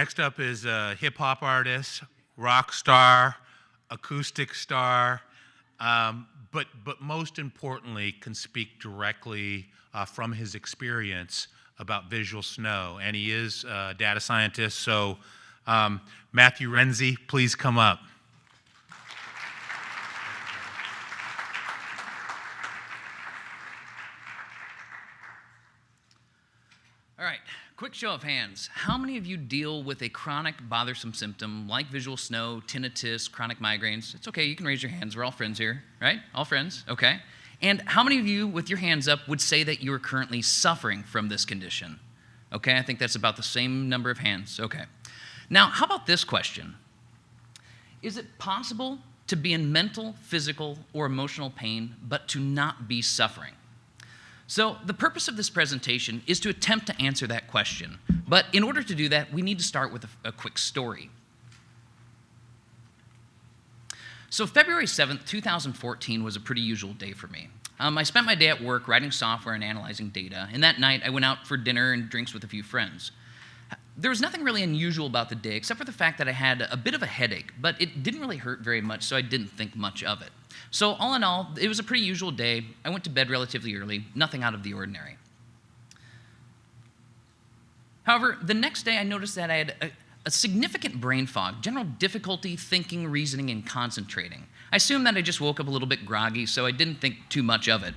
Next up is a hip-hop artist, rock star, acoustic star, but most importantly can speak directly from his experience about visual snow. And he is a data scientist, so Matthew Renze, please come up. All right, quick show of hands. How many of you deal with a chronic bothersome symptom like visual snow, tinnitus, chronic migraines? It's okay, you can raise your hands. We're all friends here, right? All friends, okay. And how many of you, with your hands up, would say that you are currently suffering from this condition? Okay, I think that's about the same number of hands, okay. Now, how about this question? Is it possible to be in mental, physical, or emotional pain, but to not be suffering? So the purpose of this presentation is to attempt to answer that question. But in order to do that, we need to start with a quick story. So February 7th, 2014 was a pretty usual day for me. I spent my day at work writing software and analyzing data, and that night I went out for dinner and drinks with a few friends. There was nothing really unusual about the day except for the fact that I had a bit of a headache, but it didn't really hurt very much, so I didn't think much of it. So all in all, it was a pretty usual day. I went to bed relatively early, nothing out of the ordinary. However, the next day I noticed that I had a significant brain fog, general difficulty thinking, reasoning, and concentrating. I assumed that I just woke up a little bit groggy, so I didn't think too much of it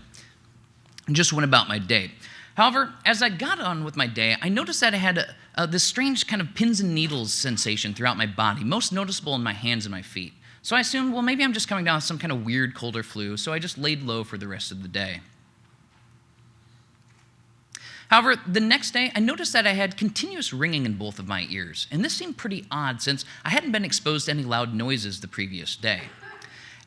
and just went about my day. However, as I got on with my day, I noticed that I had this strange kind of pins and needles sensation throughout my body, most noticeable in my hands and my feet. So I assumed, well, maybe I'm just coming down with some kind of weird cold or flu, so I just laid low for the rest of the day. However, the next day, I noticed that I had continuous ringing in both of my ears, and this seemed pretty odd since I hadn't been exposed to any loud noises the previous day.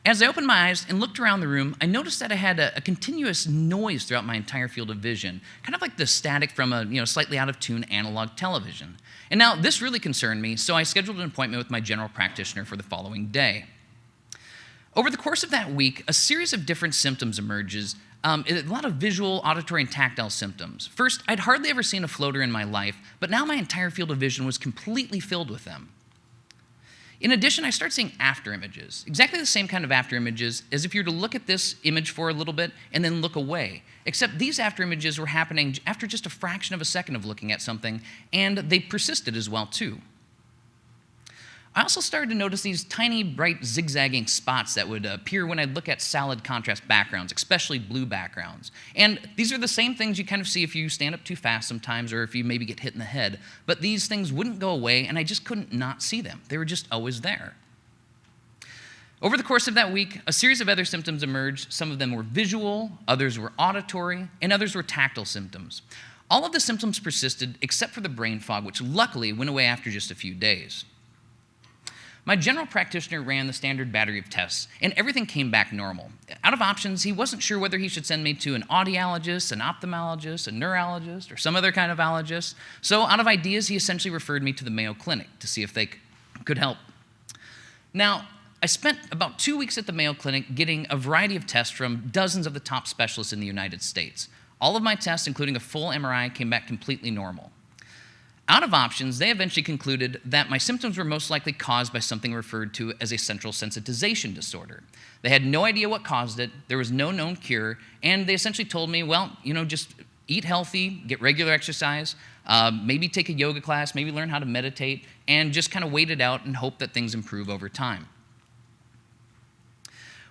As I opened my eyes and looked around the room, I noticed that I had a continuous noise throughout my entire field of vision, kind of like the static from a slightly out-of-tune analog television. And now this really concerned me, so I scheduled an appointment with my general practitioner for the following day. Over the course of that week, a series of different symptoms emerges, a lot of visual, auditory, and tactile symptoms. First, I'd hardly ever seen a floater in my life, but now my entire field of vision was completely filled with them. In addition, I started seeing after images, exactly the same kind of after images as if you were to look at this image for a little bit and then look away, except these after images were happening after just a fraction of a second of looking at something, and they persisted as well, too. I also started to notice these tiny, bright, zigzagging spots that would appear when I'd look at solid contrast backgrounds, especially blue backgrounds. And these are the same things you kind of see if you stand up too fast sometimes or if you maybe get hit in the head. But these things wouldn't go away, and I just couldn't not see them. They were just always there. Over the course of that week, a series of other symptoms emerged. Some of them were visual, others were auditory, and others were tactile symptoms. All of the symptoms persisted except for the brain fog, which luckily went away after just a few days. My general practitioner ran the standard battery of tests, and everything came back normal. Out of options, he wasn't sure whether he should send me to an audiologist, an ophthalmologist, a neurologist, or some other kind of ologist. So out of ideas, he essentially referred me to the Mayo Clinic to see if they could help. Now, I spent about 2 weeks at the Mayo Clinic getting a variety of tests from dozens of the top specialists in the United States. All of my tests, including a full MRI, came back completely normal. Out of options, they eventually concluded that my symptoms were most likely caused by something referred to as a central sensitization disorder. They had no idea what caused it, there was no known cure, and they essentially told me, well, just eat healthy, get regular exercise, maybe take a yoga class, maybe learn how to meditate, and just kind of wait it out and hope that things improve over time.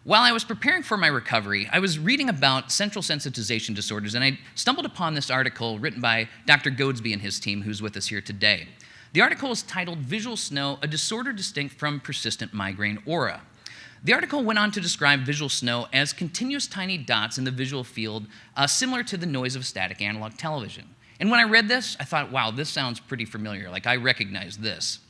While I was preparing for my recovery, I was reading about central sensitization disorders, and I stumbled upon this article written by Dr. Goadsby and his team, who's with us here today. The article is titled Visual Snow, a Disorder Distinct from Persistent Migraine Aura. The article went on to describe visual snow as continuous tiny dots in the visual field, similar to the noise of static analog television. And when I read this, I thought, wow, this sounds pretty familiar, like I recognize this.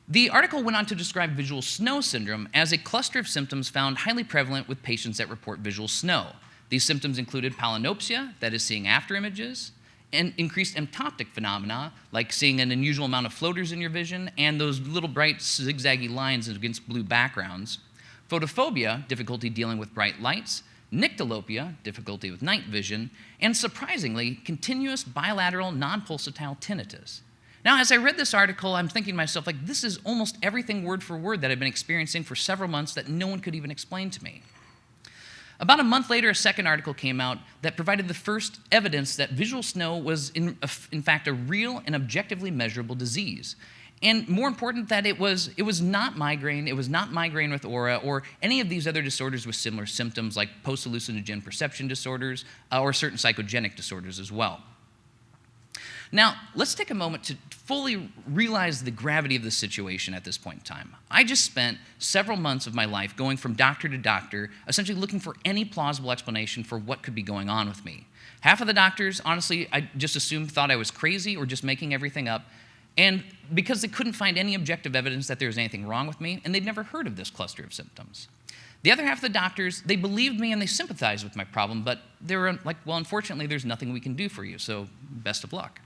The article went on to describe visual snow syndrome as a cluster of symptoms found highly prevalent with patients that report visual snow. These symptoms included palinopsia, that is seeing after images, and increased emptoptic phenomena, like seeing an unusual amount of floaters in your vision, and those little bright zigzaggy lines against blue backgrounds. Photophobia, difficulty dealing with bright lights, nyctalopia, difficulty with night vision, and surprisingly, continuous bilateral non-pulsatile tinnitus. Now, as I read this article, I'm thinking to myself, like, this is almost everything word for word that I've been experiencing for several months that no one could even explain to me. About a month later, a second article came out that provided the first evidence that visual snow was, in fact, a real and objectively measurable disease. And more important, that it was not migraine, it was not migraine with aura, or any of these other disorders with similar symptoms like post-hallucinogen perception disorders or certain psychogenic disorders as well. Now, let's take a moment to fully realize the gravity of the situation at this point in time. I just spent several months of my life going from doctor to doctor, essentially looking for any plausible explanation for what could be going on with me. Half of the doctors, honestly, I just assumed thought I was crazy or just making everything up, and because they couldn't find any objective evidence that there was anything wrong with me, and they'd never heard of this cluster of symptoms. The other half of the doctors, they believed me and they sympathized with my problem, but they were like, well, unfortunately, there's nothing we can do for you, so best of luck.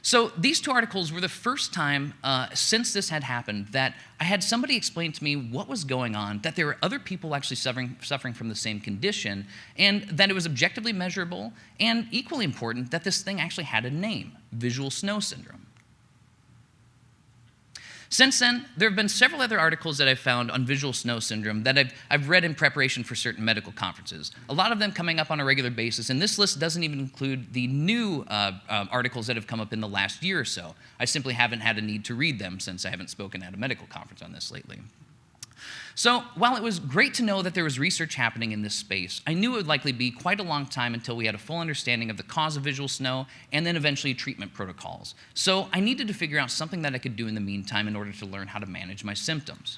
So these two articles were the first time since this had happened that I had somebody explain to me what was going on, that there were other people actually suffering from the same condition, and that it was objectively measurable, and equally important, that this thing actually had a name, visual snow syndrome. Since then, there have been several other articles that I've found on visual snow syndrome that I've read in preparation for certain medical conferences, a lot of them coming up on a regular basis, and this list doesn't even include the new articles that have come up in the last year or so. I simply haven't had a need to read them since I haven't spoken at a medical conference on this lately. So while it was great to know that there was research happening in this space, I knew it would likely be quite a long time until we had a full understanding of the cause of visual snow and then eventually treatment protocols. So I needed to figure out something that I could do in the meantime in order to learn how to manage my symptoms.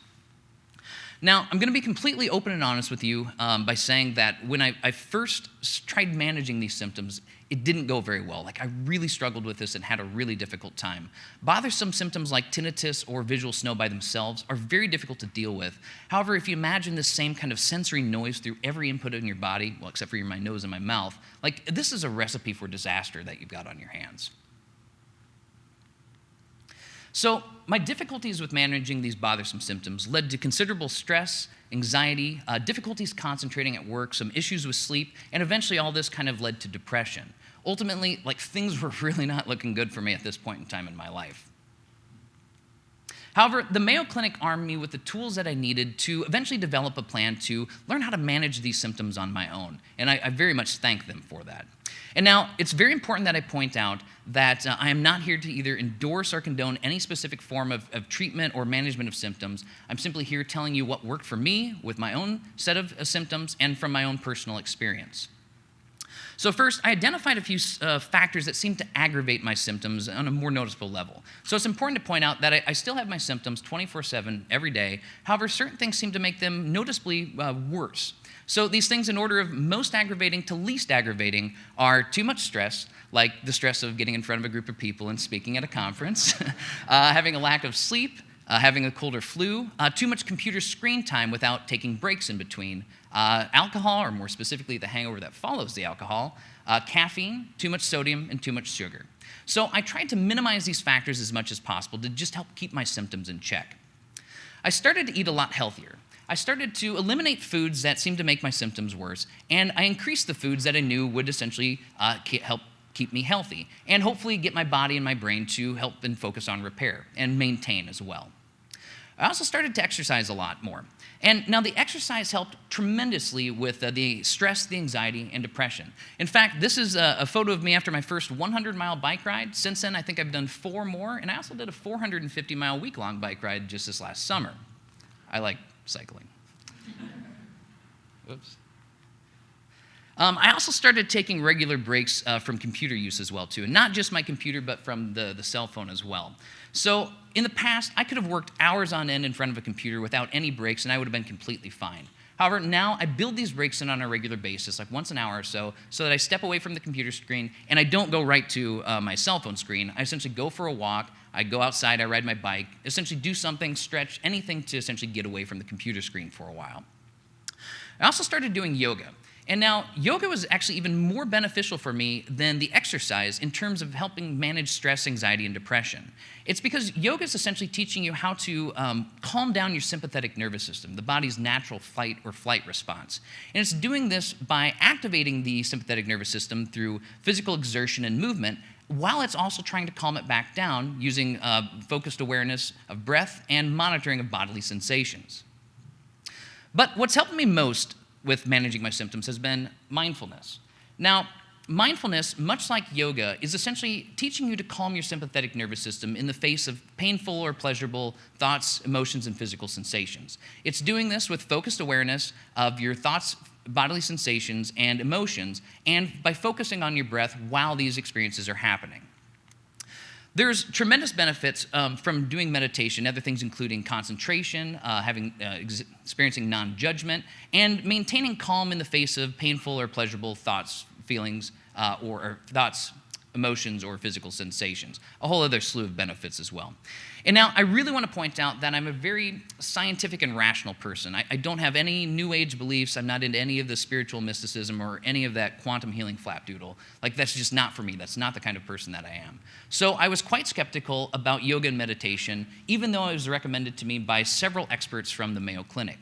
Now, I'm going to be completely open and honest with you by saying that when I first tried managing these symptoms, it didn't go very well. Like, I really struggled with this and had a really difficult time. Bothersome symptoms like tinnitus or visual snow by themselves are very difficult to deal with. However, if you imagine this same kind of sensory noise through every input in your body, well, except for my nose and my mouth, like, this is a recipe for disaster that you've got on your hands. So my difficulties with managing these bothersome symptoms led to considerable stress, anxiety, difficulties concentrating at work, some issues with sleep, and eventually all this kind of led to depression. Ultimately, like, things were really not looking good for me at this point in time in my life. However, the Mayo Clinic armed me with the tools that I needed to eventually develop a plan to learn how to manage these symptoms on my own, and I very much thank them for that. And now, it's very important that I point out that I am not here to either endorse or condone any specific form of treatment or management of symptoms. I'm simply here telling you what worked for me with my own set of symptoms and from my own personal experience. So first, I identified a few factors that seem to aggravate my symptoms on a more noticeable level. So it's important to point out that I still have my symptoms 24/7 every day. However, certain things seem to make them noticeably worse. So these things, in order of most aggravating to least aggravating, are too much stress, like the stress of getting in front of a group of people and speaking at a conference, having a lack of sleep, having a cold or flu, too much computer screen time without taking breaks in between, alcohol, or more specifically the hangover that follows the alcohol, caffeine, too much sodium, and too much sugar. So I tried to minimize these factors as much as possible to just help keep my symptoms in check. I started to eat a lot healthier. I started to eliminate foods that seemed to make my symptoms worse, and I increased the foods that I knew would essentially help keep me healthy, and hopefully get my body and my brain to help and focus on repair and maintain as well. I also started to exercise a lot more. And now the exercise helped tremendously with the stress, the anxiety, and depression. In fact, this is a photo of me after my first 100-mile bike ride. Since then, I think I've done 4 more, and I also did a 450-mile week-long bike ride just this last summer. I like cycling. Oops. I also started taking regular breaks from computer use as well, too. And not just my computer, but from the cell phone as well. So in the past, I could have worked hours on end in front of a computer without any breaks, and I would have been completely fine. However, now I build these breaks in on a regular basis, like once an hour or so that I step away from the computer screen, and I don't go right to my cell phone screen. I essentially go for a walk, I go outside, I ride my bike, essentially do something, stretch, anything to essentially get away from the computer screen for a while. I also started doing yoga. And now, yoga was actually even more beneficial for me than the exercise in terms of helping manage stress, anxiety, and depression. It's because yoga is essentially teaching you how to calm down your sympathetic nervous system, the body's natural fight or flight response. And it's doing this by activating the sympathetic nervous system through physical exertion and movement, while it's also trying to calm it back down using focused awareness of breath and monitoring of bodily sensations. But what's helped me most with managing my symptoms has been mindfulness. Now, mindfulness, much like yoga, is essentially teaching you to calm your sympathetic nervous system in the face of painful or pleasurable thoughts, emotions, and physical sensations. It's doing this with focused awareness of your thoughts, bodily sensations, and emotions, and by focusing on your breath while these experiences are happening. There's tremendous benefits from doing meditation, other things including concentration, experiencing non-judgment, and maintaining calm in the face of painful or pleasurable thoughts, feelings, or thoughts, emotions, or physical sensations. A whole other slew of benefits as well. And now I really want to point out that I'm a very scientific and rational person. I don't have any New Age beliefs. I'm not into any of the spiritual mysticism or any of that quantum healing flapdoodle. Like, that's just not for me. That's not the kind of person that I am. So I was quite skeptical about yoga and meditation, even though it was recommended to me by several experts from the Mayo Clinic.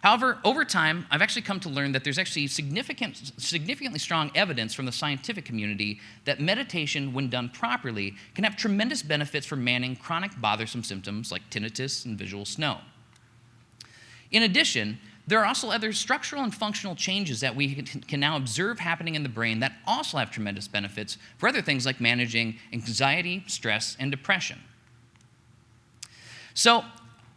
However, over time, I've actually come to learn that there's actually significantly strong evidence from the scientific community that meditation, when done properly, can have tremendous benefits for managing chronic bothersome symptoms like tinnitus and visual snow. In addition, there are also other structural and functional changes that we can now observe happening in the brain that also have tremendous benefits for other things like managing anxiety, stress, and depression. So,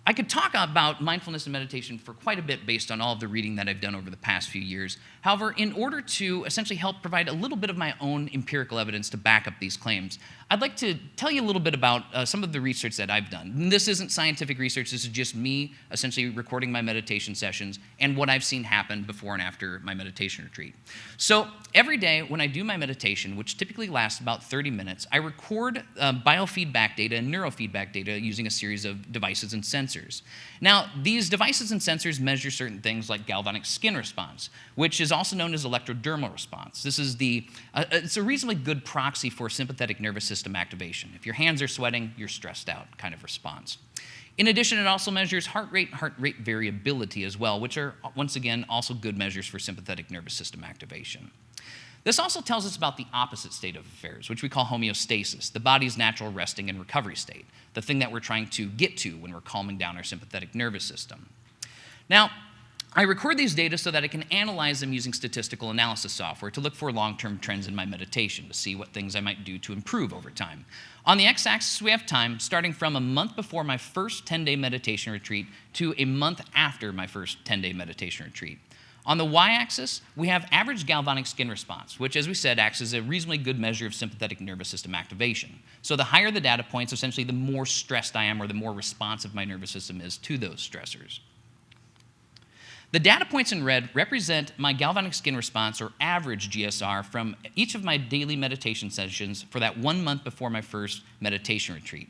I could talk about mindfulness and meditation for quite a bit based on all of the reading that I've done over the past few years. However, in order to essentially help provide a little bit of my own empirical evidence to back up these claims, I'd like to tell you a little bit about some of the research that I've done. And this isn't scientific research, this is just me essentially recording my meditation sessions and what I've seen happen before and after my meditation retreat. So every day when I do my meditation, which typically lasts about 30 minutes, I record biofeedback data and neurofeedback data using a series of devices and sensors. Now, these devices and sensors measure certain things like galvanic skin response, which is also known as electrodermal response. This is it's a reasonably good proxy for sympathetic nervous system activation. If your hands are sweating, you're stressed out kind of response. In addition, it also measures heart rate variability as well, which are, once again, also good measures for sympathetic nervous system activation. This also tells us about the opposite state of affairs, which we call homeostasis, the body's natural resting and recovery state, the thing that we're trying to get to when we're calming down our sympathetic nervous system. Now, I record these data so that I can analyze them using statistical analysis software to look for long-term trends in my meditation to see what things I might do to improve over time. On the x-axis, we have time starting from a month before my first 10-day meditation retreat to a month after my first 10-day meditation retreat. On the y-axis, we have average galvanic skin response, which, as we said, acts as a reasonably good measure of sympathetic nervous system activation. So the higher the data points, essentially the more stressed I am or the more responsive my nervous system is to those stressors. The data points in red represent my galvanic skin response, or average GSR, from each of my daily meditation sessions for that 1 month before my first meditation retreat.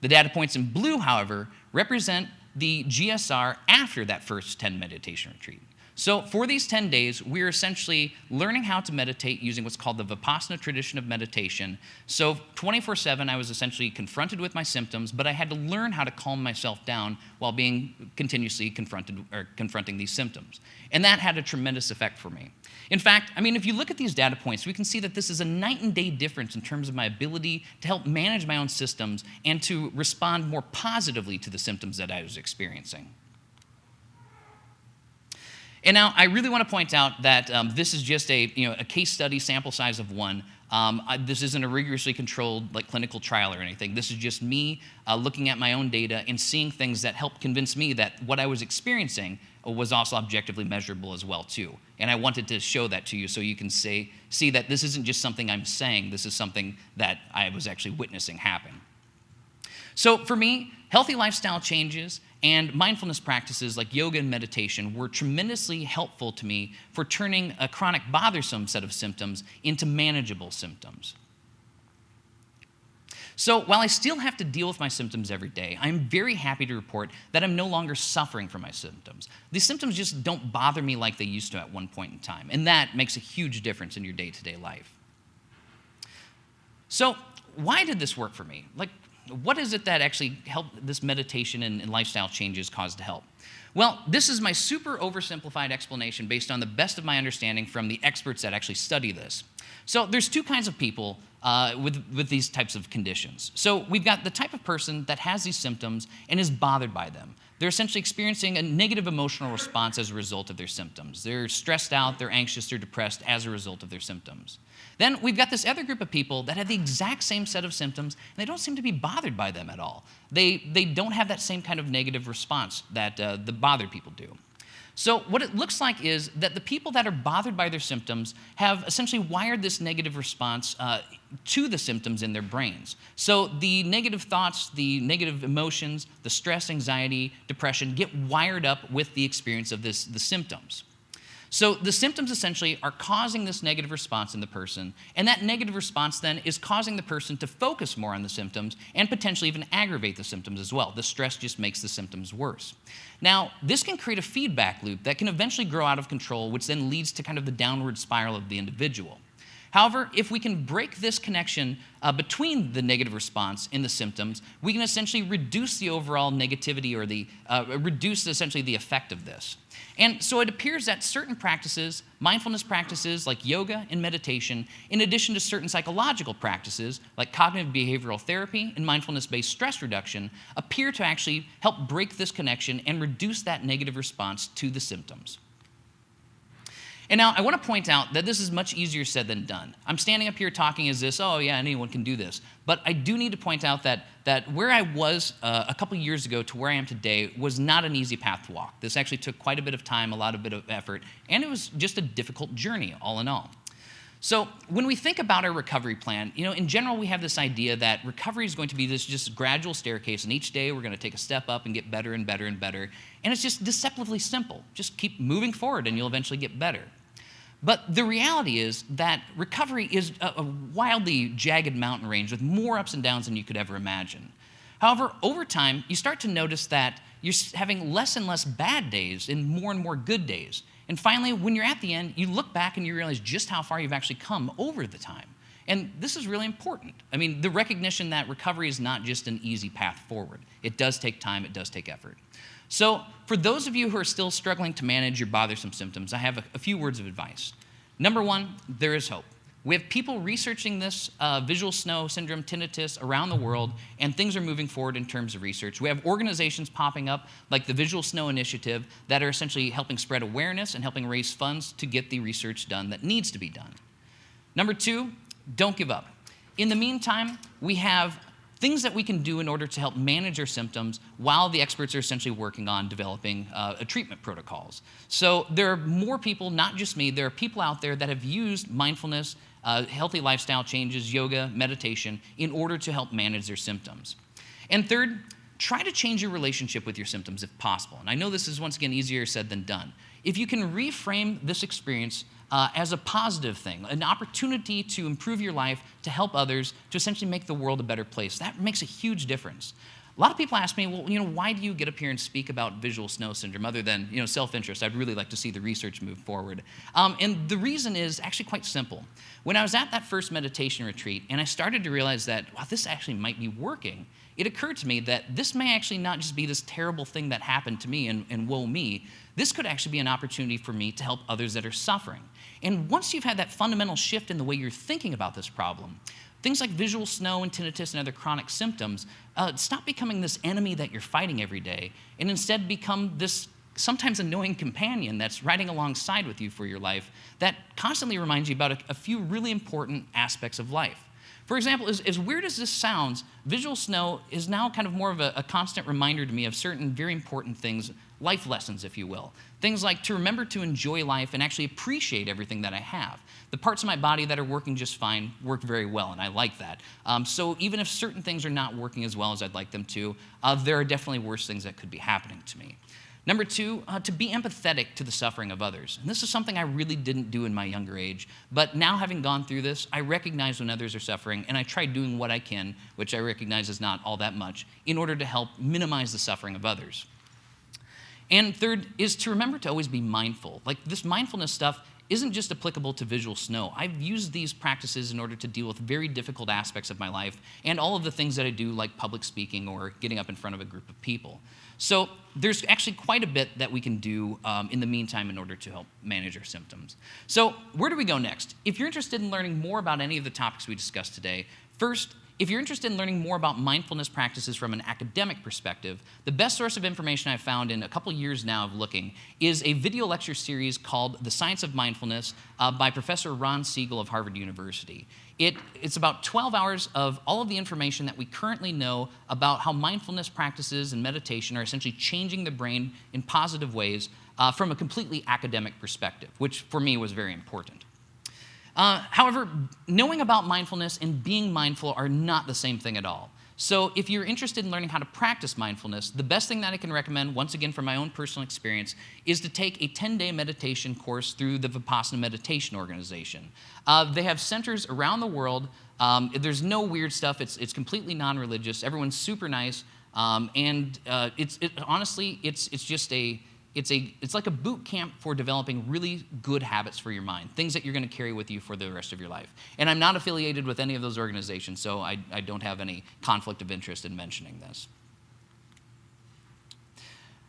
The data points in blue, however, represent the GSR after that first 10 meditation retreat. So for these 10 days, we're essentially learning how to meditate using what's called the Vipassana tradition of meditation. So 24/7, I was essentially confronted with my symptoms, but I had to learn how to calm myself down while being continuously confronting these symptoms. And that had a tremendous effect for me. In fact, if you look at these data points, we can see that this is a night and day difference in terms of my ability to help manage my own systems and to respond more positively to the symptoms that I was experiencing. And now I really want to point out that this is just a case study sample size of one. This isn't a rigorously controlled clinical trial or anything. This is just me looking at my own data and seeing things that helped convince me that what I was experiencing was also objectively measurable as well too. And I wanted to show that to you so you can see that this isn't just something I'm saying. This is something that I was actually witnessing happen. So for me, healthy lifestyle changes and mindfulness practices like yoga and meditation were tremendously helpful to me for turning a chronic bothersome set of symptoms into manageable symptoms. So while I still have to deal with my symptoms every day, I'm very happy to report that I'm no longer suffering from my symptoms. These symptoms just don't bother me like they used to at one point in time, and that makes a huge difference in your day-to-day life. So why did this work for me? Like, what is it that actually helped this meditation and lifestyle changes cause to help? Well, this is my super oversimplified explanation based on the best of my understanding from the experts that actually study this. So there's two kinds of people with these types of conditions. So we've got the type of person that has these symptoms and is bothered by them. They're essentially experiencing a negative emotional response as a result of their symptoms. They're stressed out, they're anxious, they're depressed as a result of their symptoms. Then we've got this other group of people that have the exact same set of symptoms, and they don't seem to be bothered by them at all. They don't have that same kind of negative response that the bothered people do. So what it looks like is that the people that are bothered by their symptoms have essentially wired this negative response to the symptoms in their brains. So the negative thoughts, the negative emotions, the stress, anxiety, depression get wired up with the experience of the symptoms. So the symptoms essentially are causing this negative response in the person, and that negative response then is causing the person to focus more on the symptoms and potentially even aggravate the symptoms as well. The stress just makes the symptoms worse. Now, this can create a feedback loop that can eventually grow out of control, which then leads to kind of the downward spiral of the individual. However, if we can break this connection between the negative response and the symptoms, we can essentially reduce the overall negativity or reduce essentially the effect of this. And so it appears that certain practices, mindfulness practices like yoga and meditation, in addition to certain psychological practices like cognitive behavioral therapy and mindfulness-based stress reduction, appear to actually help break this connection and reduce that negative response to the symptoms. And now I want to point out that this is much easier said than done. I'm standing up here talking as this, oh yeah, anyone can do this. But I do need to point out that where I was a couple years ago to where I am today was not an easy path to walk. This actually took quite a bit of time, a bit of effort, and it was just a difficult journey all in all. So when we think about our recovery plan, in general, we have this idea that recovery is going to be this just gradual staircase, and each day we're going to take a step up and get better and better and better. And it's just deceptively simple. Just keep moving forward and you'll eventually get better. But the reality is that recovery is a wildly jagged mountain range with more ups and downs than you could ever imagine. However, over time, you start to notice that you're having less and less bad days and more good days. And finally, when you're at the end, you look back and you realize just how far you've actually come over the time. And this is really important. I mean, the recognition that recovery is not just an easy path forward. It does take time, it does take effort. So for those of you who are still struggling to manage your bothersome symptoms, I have a few words of advice. Number one, there is hope. We have people researching this visual snow syndrome, tinnitus around the world, and things are moving forward in terms of research. We have organizations popping up like the Visual Snow Initiative that are essentially helping spread awareness and helping raise funds to get the research done that needs to be done. Number two, don't give up. In the meantime, we have things that we can do in order to help manage our symptoms while the experts are essentially working on developing treatment protocols. So there are more people, not just me, there are people out there that have used mindfulness, healthy lifestyle changes, yoga, meditation, in order to help manage their symptoms. And third, try to change your relationship with your symptoms if possible. And I know this is, once again, easier said than done. If you can reframe this experience as a positive thing, an opportunity to improve your life, to help others, to essentially make the world a better place, that makes a huge difference. A lot of people ask me, well, why do you get up here and speak about visual snow syndrome other than, self-interest? I'd really like to see the research move forward. And the reason is actually quite simple. When I was at that first meditation retreat and I started to realize that, wow, this actually might be working, it occurred to me that this may actually not just be this terrible thing that happened to me and woe me. This could actually be an opportunity for me to help others that are suffering. And once you've had that fundamental shift in the way you're thinking about this problem, things like visual snow and tinnitus and other chronic symptoms stop becoming this enemy that you're fighting every day and instead become this sometimes annoying companion that's riding alongside with you for your life that constantly reminds you about a few really important aspects of life. For example, as weird as this sounds, visual snow is now kind of more of a constant reminder to me of certain very important things, life lessons, if you will. Things like to remember to enjoy life and actually appreciate everything that I have. The parts of my body that are working just fine work very well, and I like that. So even if certain things are not working as well as I'd like them to, there are definitely worse things that could be happening to me. Number two, to be empathetic to the suffering of others. And this is something I really didn't do in my younger age, but now having gone through this, I recognize when others are suffering, and I try doing what I can, which I recognize is not all that much, in order to help minimize the suffering of others. And third is to remember to always be mindful. Like, this mindfulness stuff isn't just applicable to visual snow. I've used these practices in order to deal with very difficult aspects of my life and all of the things that I do, like public speaking or getting up in front of a group of people. So there's actually quite a bit that we can do in the meantime in order to help manage our symptoms. So where do we go next? If you're interested in learning more about any of the topics we discussed today, first, if you're interested in learning more about mindfulness practices from an academic perspective, the best source of information I've found in a couple years now of looking is a video lecture series called The Science of Mindfulness by Professor Ron Siegel of Harvard University. It's about 12 hours of all of the information that we currently know about how mindfulness practices and meditation are essentially changing the brain in positive ways from a completely academic perspective, which for me was very important. However, knowing about mindfulness and being mindful are not the same thing at all. So if you're interested in learning how to practice mindfulness, the best thing that I can recommend, once again from my own personal experience, is to take a 10-day meditation course through the Vipassana Meditation Organization. They have centers around the world. There's no weird stuff. It's completely non-religious. Everyone's super nice. Honestly, it's like a boot camp for developing really good habits for your mind, things that you're going to carry with you for the rest of your life. And I'm not affiliated with any of those organizations, so I don't have any conflict of interest in mentioning this.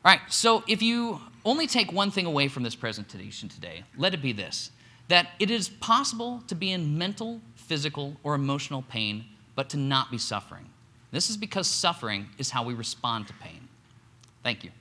All right, so if you only take one thing away from this presentation today, let it be this, that it is possible to be in mental, physical, or emotional pain, but to not be suffering. This is because suffering is how we respond to pain. Thank you.